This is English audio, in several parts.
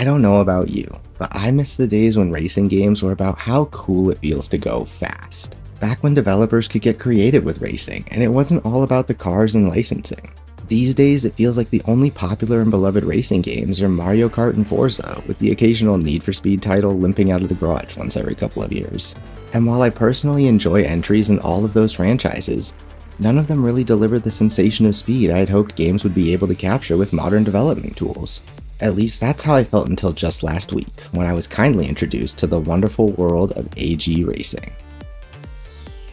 I don't know about you, but I miss the days when racing games were about how cool it feels to go fast. Back when developers could get creative with racing, and it wasn't all about the cars and licensing. These days, it feels like the only popular and beloved racing games are Mario Kart and Forza, with the occasional Need for Speed title limping out of the garage once every couple of years. And while I personally enjoy entries in all of those franchises, none of them really deliver the sensation of speed I had hoped games would be able to capture with modern development tools. At least that's how I felt until just last week, when I was kindly introduced to the wonderful world of AG racing.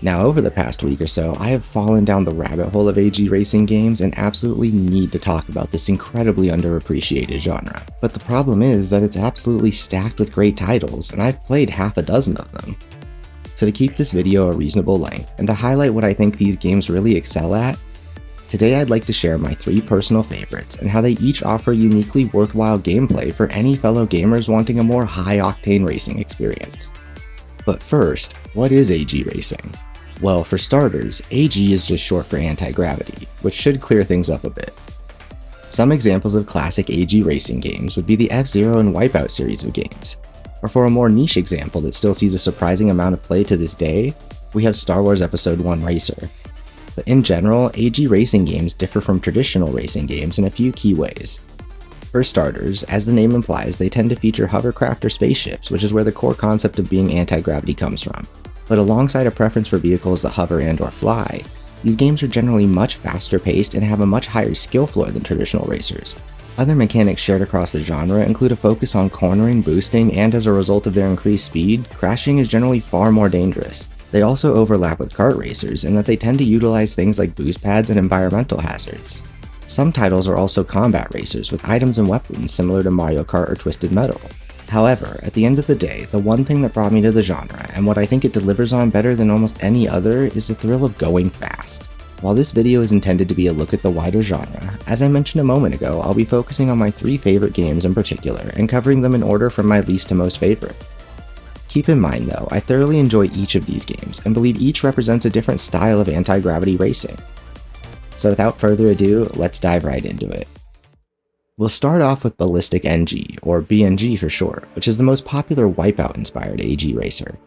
Now, over the past week or so, I have fallen down the rabbit hole of AG racing games and absolutely need to talk about this incredibly underappreciated genre. But the problem is that it's absolutely stacked with great titles, and I've played half a dozen of them. So to keep this video a reasonable length, and to highlight what I think these games really excel at, today I'd like to share my 3 personal favorites and how they each offer uniquely worthwhile gameplay for any fellow gamers wanting a more high-octane racing experience. But first, what is AG racing? Well, for starters, AG is just short for anti-gravity, which should clear things up a bit. Some examples of classic AG racing games would be the F-Zero and Wipeout series of games. Or for a more niche example that still sees a surprising amount of play to this day, we have Star Wars Episode 1 Racer. But in general, AG racing games differ from traditional racing games in a few key ways. For starters, as the name implies, they tend to feature hovercraft or spaceships, which is where the core concept of being anti-gravity comes from. But alongside a preference for vehicles that hover and or fly, these games are generally much faster paced and have a much higher skill floor than traditional racers. Other mechanics shared across the genre include a focus on cornering, boosting, and as a result of their increased speed, crashing is generally far more dangerous. They also overlap with kart racers in that they tend to utilize things like boost pads and environmental hazards. Some titles are also combat racers with items and weapons similar to Mario Kart or Twisted Metal. However, at the end of the day, the one thing that brought me to the genre, and what I think it delivers on better than almost any other, is the thrill of going fast. While this video is intended to be a look at the wider genre, as I mentioned a moment ago, I'll be focusing on my 3 favorite games in particular, and covering them in order from my least to most favorite. Keep in mind though, I thoroughly enjoy each of these games, and believe each represents a different style of anti-gravity racing. So without further ado, let's dive right into it. We'll start off with Ballistic NG, or BNG for short, which is the most popular Wipeout-inspired AG racer.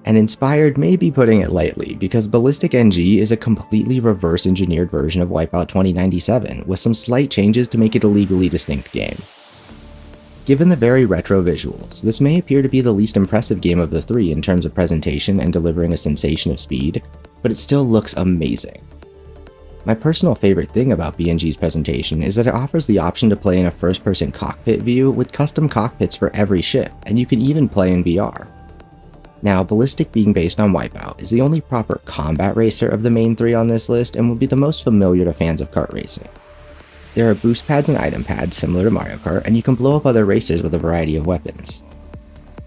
And inspired may be putting it lightly, because Ballistic NG is a completely reverse-engineered version of Wipeout 2097, with some slight changes to make it a legally distinct game. Given the very retro visuals, this may appear to be the least impressive game of the 3 in terms of presentation and delivering a sensation of speed, but it still looks amazing. My personal favorite thing about BNG's presentation is that it offers the option to play in a first-person cockpit view with custom cockpits for every ship, and you can even play in VR. Now, Ballistic being based on Wipeout is the only proper combat racer of the main 3 on this list and will be the most familiar to fans of kart racing. There are boost pads and item pads similar to Mario Kart, and you can blow up other racers with a variety of weapons.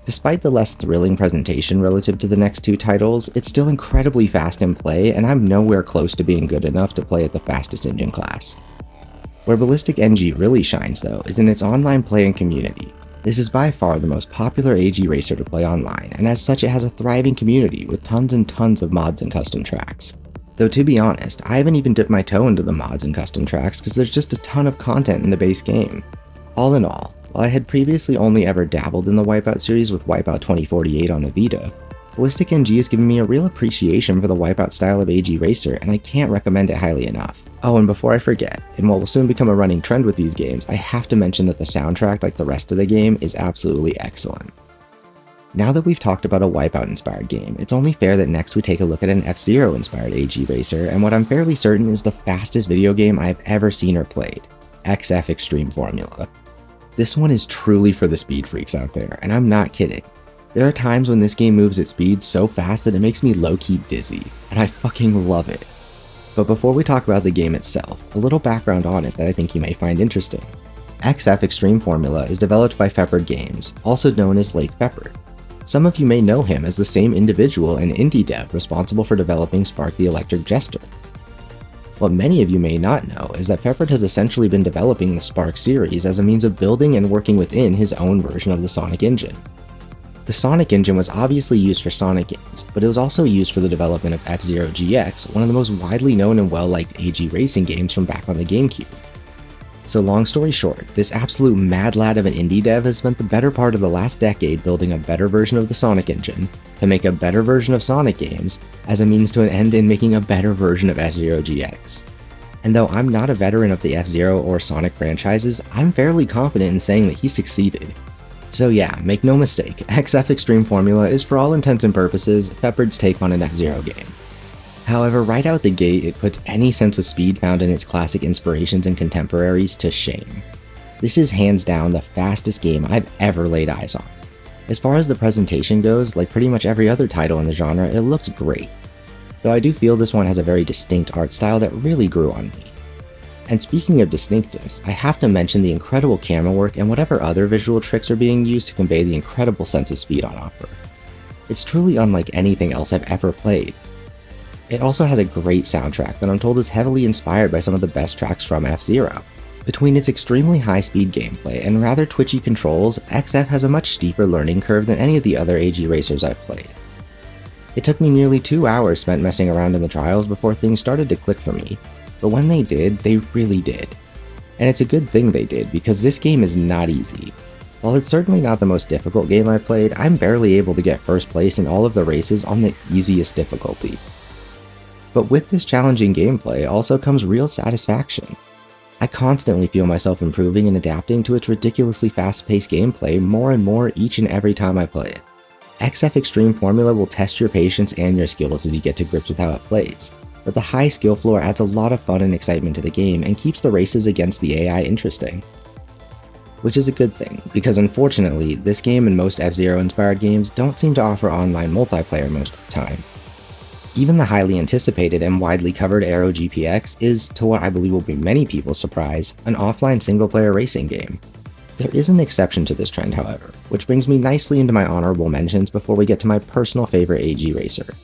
Despite the less thrilling presentation relative to the next 2 titles, it's still incredibly fast in play, and I'm nowhere close to being good enough to play at the fastest engine class. Where Ballistic NG really shines though is in its online play and community. This is by far the most popular AG racer to play online, and as such it has a thriving community with tons and tons of mods and custom tracks. Though to be honest, I haven't even dipped my toe into the mods and custom tracks because there's just a ton of content in the base game. All in all, while I had previously only ever dabbled in the Wipeout series with Wipeout 2048 on the Vita, Ballistic NG has given me a real appreciation for the Wipeout style of AG racer, and I can't recommend it highly enough. Oh, and before I forget, in what will soon become a running trend with these games, I have to mention that the soundtrack, like the rest of the game, is absolutely excellent. Now that we've talked about a Wipeout-inspired game, it's only fair that next we take a look at an F-Zero-inspired AG racer, and what I'm fairly certain is the fastest video game I've ever seen or played, XF Extreme Formula. This one is truly for the speed freaks out there, and I'm not kidding. There are times when this game moves at speed so fast that it makes me low-key dizzy, and I fucking love it. But before we talk about the game itself, a little background on it that I think you may find interesting. XF Extreme Formula is developed by Feppard Games, also known as Lake Feppard. Some of you may know him as the same individual and indie dev responsible for developing Spark the Electric Jester. What many of you may not know is that Feppard has essentially been developing the Spark series as a means of building and working within his own version of the Sonic engine. The Sonic engine was obviously used for Sonic games, but it was also used for the development of F-Zero GX, one of the most widely known and well-liked AG racing games from back on the GameCube. So long story short, this absolute mad lad of an indie dev has spent the better part of the last decade building a better version of the Sonic engine to make a better version of Sonic games as a means to an end in making a better version of F-Zero GX. And though I'm not a veteran of the F-Zero or Sonic franchises, I'm fairly confident in saying that he succeeded. So yeah, make no mistake, XF Extreme Formula is for all intents and purposes Peppered's take on an F-Zero game. However, right out the gate, it puts any sense of speed found in its classic inspirations and contemporaries to shame. This is hands down the fastest game I've ever laid eyes on. As far as the presentation goes, like pretty much every other title in the genre, it looks great. Though I do feel this one has a very distinct art style that really grew on me. And speaking of distinctives, I have to mention the incredible camera work and whatever other visual tricks are being used to convey the incredible sense of speed on offer. It's truly unlike anything else I've ever played. It also has a great soundtrack that I'm told is heavily inspired by some of the best tracks from F-Zero. Between its extremely high-speed gameplay and rather twitchy controls, XF has a much steeper learning curve than any of the other AG racers I've played. It took me nearly 2 hours spent messing around in the trials before things started to click for me, but when they did, they really did. And it's a good thing they did, because this game is not easy. While it's certainly not the most difficult game I've played, I'm barely able to get first place in all of the races on the easiest difficulty. But with this challenging gameplay also comes real satisfaction. I constantly feel myself improving and adapting to its ridiculously fast-paced gameplay more and more each and every time I play it. XF Extreme Formula will test your patience and your skills as you get to grips with how it plays, but the high skill floor adds a lot of fun and excitement to the game and keeps the races against the AI interesting. Which is a good thing, because unfortunately, this game and most F-Zero inspired games don't seem to offer online multiplayer most of the time. Even the highly anticipated and widely covered Aero GPX is, to what I believe will be many people's surprise, an offline single-player racing game. There is an exception to this trend, however, which brings me nicely into my honorable mentions before we get to my personal favorite AG racer.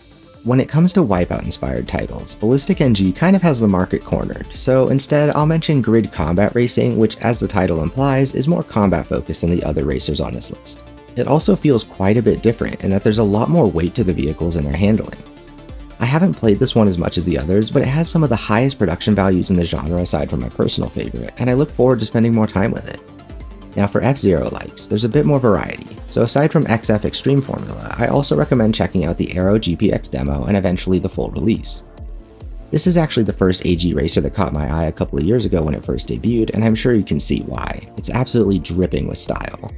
When it comes to Wipeout-inspired titles, Ballistic NG kind of has the market cornered, so instead I'll mention grid combat racing, which as the title implies, is more combat-focused than the other racers on this list. It also feels quite a bit different in that there's a lot more weight to the vehicles and their handling. I haven't played this one as much as the others, but it has some of the highest production values in the genre aside from my personal favorite, and I look forward to spending more time with it. Now for F-Zero likes, there's a bit more variety, so aside from XF Extreme Formula, I also recommend checking out the Aero GPX demo and eventually the full release. This is actually the first AG racer that caught my eye a couple of years ago when it first debuted, and I'm sure you can see why. It's absolutely dripping with style.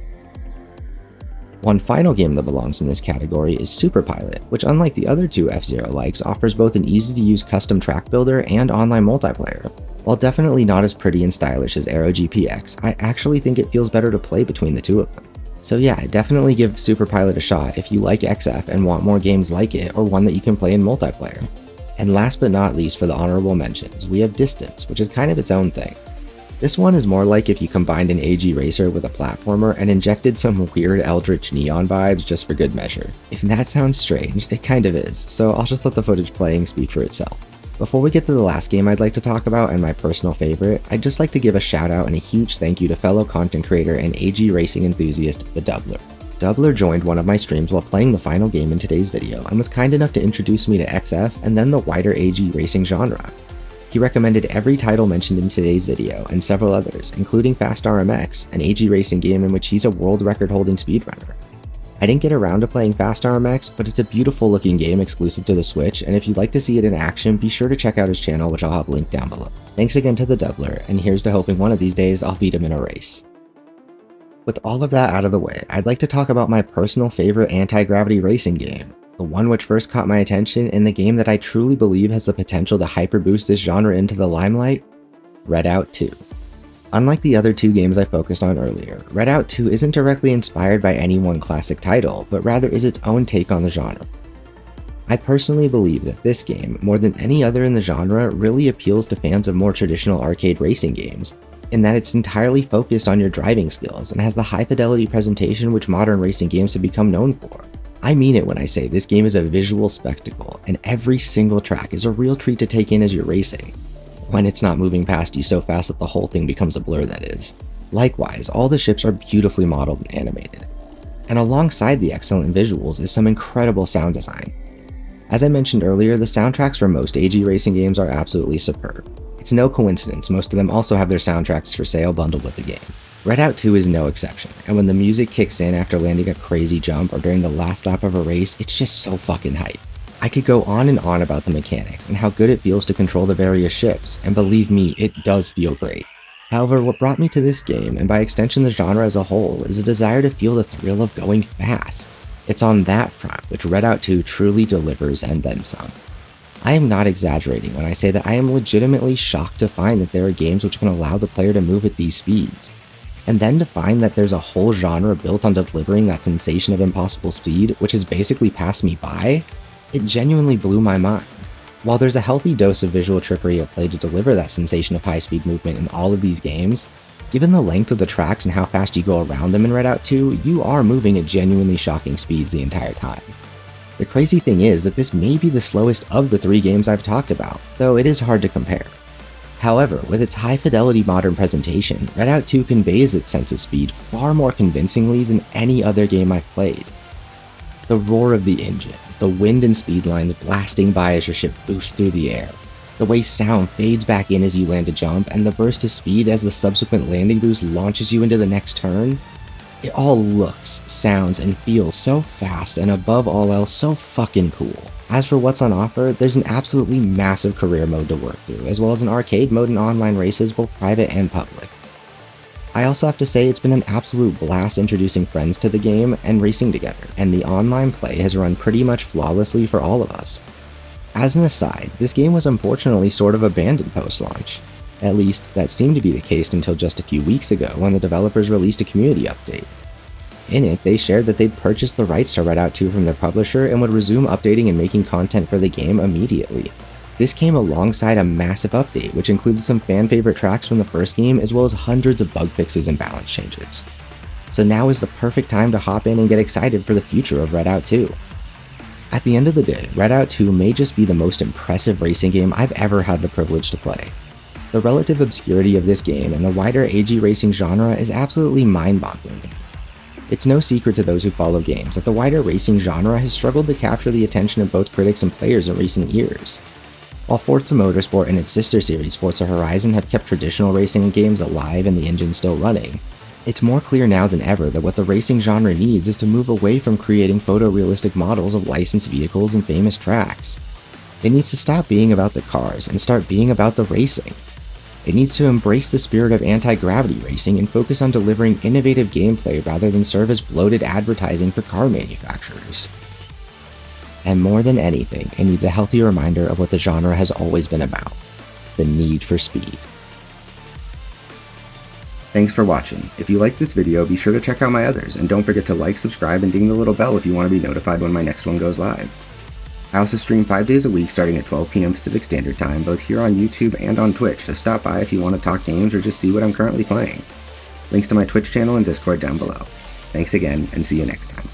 One final game that belongs in this category is Super Pilot, which unlike the other two F-Zero likes offers both an easy-to-use custom track builder and online multiplayer. While definitely not as pretty and stylish as Aero GPX, I actually think it feels better to play between the two of them. So yeah, definitely give Super Pilot a shot if you like XF and want more games like it or one that you can play in multiplayer. And last but not least for the honorable mentions, we have Distance, which is kind of its own thing. This one is more like if you combined an AG racer with a platformer and injected some weird Eldritch Neon vibes just for good measure. If that sounds strange, it kind of is, so I'll just let the footage playing speak for itself. Before we get to the last game I'd like to talk about and my personal favorite, I'd just like to give a shout out and a huge thank you to fellow content creator and AG racing enthusiast, The Doubler. Doubler joined one of my streams while playing the final game in today's video and was kind enough to introduce me to XF and then the wider AG racing genre. He recommended every title mentioned in today's video and several others, including Fast RMX, an AG racing game in which he's a world record-holding speedrunner. I didn't get around to playing Fast RMX, but it's a beautiful looking game exclusive to the Switch, and if you'd like to see it in action, be sure to check out his channel, which I'll have linked down below. Thanks again to the Doubler, and here's to hoping one of these days I'll beat him in a race. With all of that out of the way, I'd like to talk about my personal favorite anti-gravity racing game. The one which first caught my attention in the game that I truly believe has the potential to hyper-boost this genre into the limelight, Redout 2. Unlike the other two games I focused on earlier, Redout 2 isn't directly inspired by any one classic title, but rather is its own take on the genre. I personally believe that this game, more than any other in the genre, really appeals to fans of more traditional arcade racing games, in that it's entirely focused on your driving skills and has the high-fidelity presentation which modern racing games have become known for. I mean it when I say this game is a visual spectacle, and every single track is a real treat to take in as you're racing, when it's not moving past you so fast that the whole thing becomes a blur, that is. Likewise, all the ships are beautifully modeled and animated. And alongside the excellent visuals is some incredible sound design. As I mentioned earlier, the soundtracks for most AG racing games are absolutely superb. It's no coincidence most of them also have their soundtracks for sale bundled with the game. Redout 2 is no exception, and when the music kicks in after landing a crazy jump or during the last lap of a race, it's just so fucking hype. I could go on and on about the mechanics and how good it feels to control the various ships, and believe me, it does feel great. However, what brought me to this game, and by extension the genre as a whole, is a desire to feel the thrill of going fast. It's on that front which Redout 2 truly delivers and then some. I am not exaggerating when I say that I am legitimately shocked to find that there are games which can allow the player to move at these speeds. And then to find that there's a whole genre built on delivering that sensation of impossible speed, which has basically passed me by, it genuinely blew my mind. While there's a healthy dose of visual trickery at play to deliver that sensation of high-speed movement in all of these games, given the length of the tracks and how fast you go around them in Redout 2, you are moving at genuinely shocking speeds the entire time. The crazy thing is that this may be the slowest of the 3 games I've talked about, though it is hard to compare. However, with its high-fidelity modern presentation, Redout 2 conveys its sense of speed far more convincingly than any other game I've played. The roar of the engine, the wind and speed lines blasting by as your ship boosts through the air, the way sound fades back in as you land a jump, and the burst of speed as the subsequent landing boost launches you into the next turn, it all looks, sounds, and feels so fast and above all else so fucking cool. As for what's on offer, there's an absolutely massive career mode to work through, as well as an arcade mode and online races both private and public. I also have to say it's been an absolute blast introducing friends to the game and racing together, and the online play has run pretty much flawlessly for all of us. As an aside, this game was unfortunately sort of abandoned post-launch. At least, that seemed to be the case until just a few weeks ago when the developers released a community update. In it, they shared that they'd purchased the rights to Redout 2 from their publisher and would resume updating and making content for the game immediately. This came alongside a massive update, which included some fan-favorite tracks from the first game as well as hundreds of bug fixes and balance changes. So now is the perfect time to hop in and get excited for the future of Redout 2. At the end of the day, Redout 2 may just be the most impressive racing game I've ever had the privilege to play. The relative obscurity of this game and the wider AG racing genre is absolutely mind-boggling to me. It's no secret to those who follow games that the wider racing genre has struggled to capture the attention of both critics and players in recent years. While Forza Motorsport and its sister series Forza Horizon have kept traditional racing games alive and the engine still running, it's more clear now than ever that what the racing genre needs is to move away from creating photorealistic models of licensed vehicles and famous tracks. It needs to stop being about the cars and start being about the racing. It needs to embrace the spirit of anti-gravity racing and focus on delivering innovative gameplay rather than serve as bloated advertising for car manufacturers. And more than anything, it needs a healthy reminder of what the genre has always been about: the need for speed. Thanks for watching. If you liked this video, be sure to check out my others, and don't forget to like, subscribe, and ding the little bell if you want to be notified when my next one goes live. I also stream 5 days a week starting at 12 PM Pacific Standard Time, both here on YouTube and on Twitch, so stop by if you want to talk games or just see what I'm currently playing. Links to my Twitch channel and Discord down below. Thanks again, and see you next time.